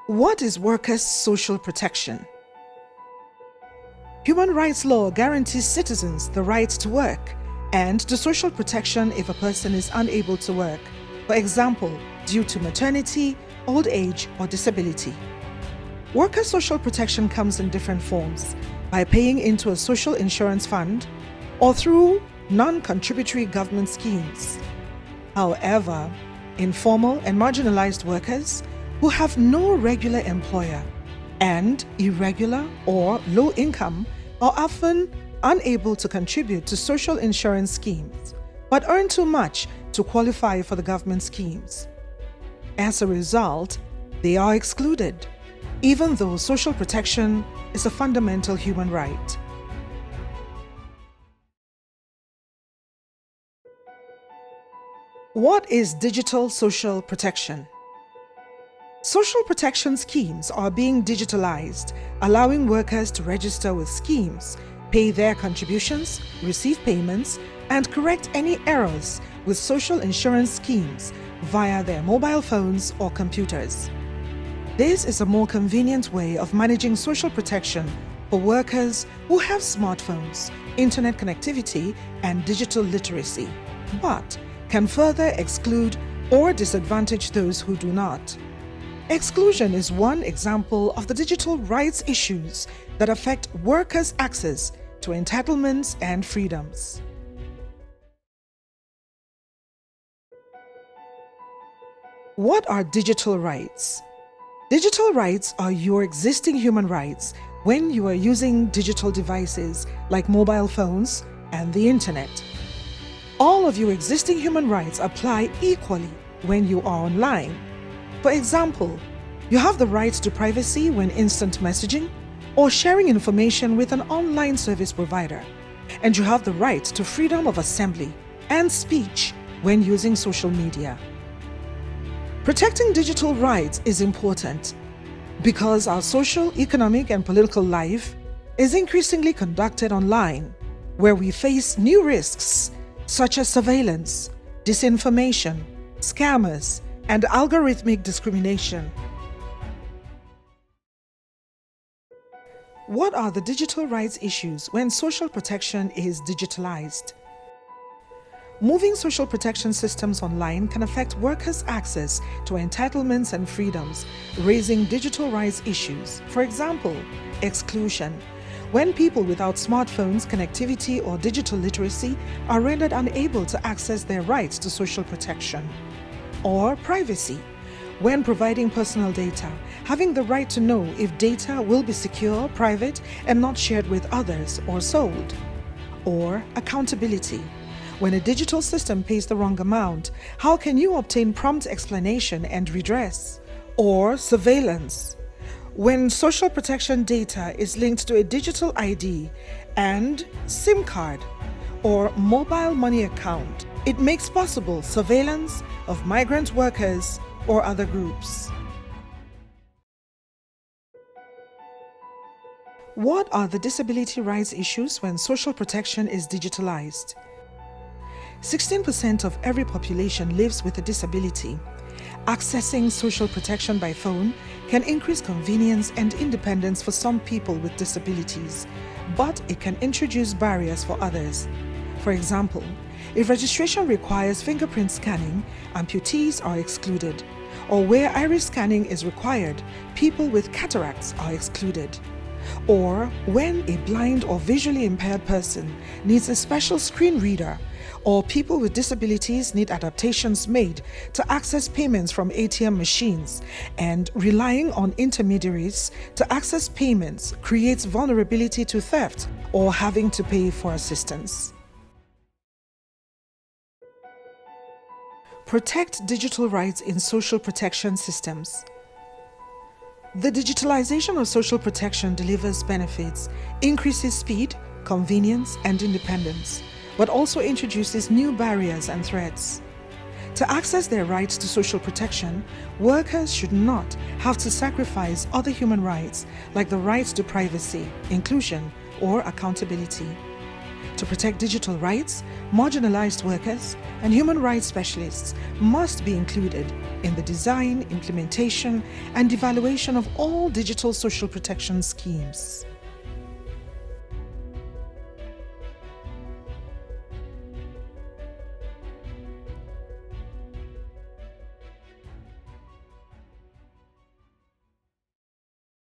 What is workers' social protection? Human rights law guarantees citizens the right to work and the social protection if a person is unable to work, for example, due to maternity, old age, or disability. Workers' social protection comes in different forms: by paying into a social insurance fund or through non-contributory government schemes. However, informal and marginalized workers who have no regular employer and irregular or low income are often unable to contribute to social insurance schemes, but earn too much to qualify for the government schemes. As a result, they are excluded, even though social protection is a fundamental human right. What is digital social protection? Social protection schemes are being digitalized, allowing workers to register with schemes, pay their contributions, receive payments, and correct any errors with social insurance schemes via their mobile phones or computers. This is a more convenient way of managing social protection for workers who have smartphones, internet connectivity, and digital literacy, but can further exclude or disadvantage those who do not. Exclusion is one example of the digital rights issues that affect workers' access to entitlements and freedoms. What are digital rights? Digital rights are your existing human rights when you are using digital devices like mobile phones and the internet. All of your existing human rights apply equally when you are online. For example, you have the right to privacy when instant messaging or sharing information with an online service provider, and you have the right to freedom of assembly and speech when using social media. Protecting digital rights is important because our social, economic, and political life is increasingly conducted online, where we face new risks such as surveillance, disinformation, scammers, and algorithmic discrimination. What are the digital rights issues when social protection is digitalized? Moving social protection systems online can affect workers' access to entitlements and freedoms, raising digital rights issues. For example, exclusion. When people without smartphones, connectivity, or digital literacy are rendered unable to access their rights to social protection. Or privacy. When providing personal data, having the right to know if data will be secure, private, and not shared with others or sold. Or accountability. When a digital system pays the wrong amount, how can you obtain prompt explanation and redress? Or surveillance. When social protection data is linked to a digital ID and SIM card or mobile money account, it makes possible surveillance of migrant workers or other groups. What are the disability rights issues when social protection is digitalized? 16% of every population lives with a disability. Accessing social protection by phone can increase convenience and independence for some people with disabilities, but it can introduce barriers for others. For example, if registration requires fingerprint scanning, amputees are excluded, or where iris scanning is required, people with cataracts are excluded. Or when a blind or visually impaired person needs a special screen reader, or people with disabilities need adaptations made to access payments from ATM machines, and relying on intermediaries to access payments creates vulnerability to theft or having to pay for assistance. Protect digital rights in social protection systems. The digitalization of social protection delivers benefits, increases speed, convenience, and independence, but also introduces new barriers and threats. To access their rights to social protection, workers should not have to sacrifice other human rights like the right to privacy, inclusion, or accountability. To protect digital rights, marginalized workers and human rights specialists must be included in the design, implementation, and evaluation of all digital social protection schemes.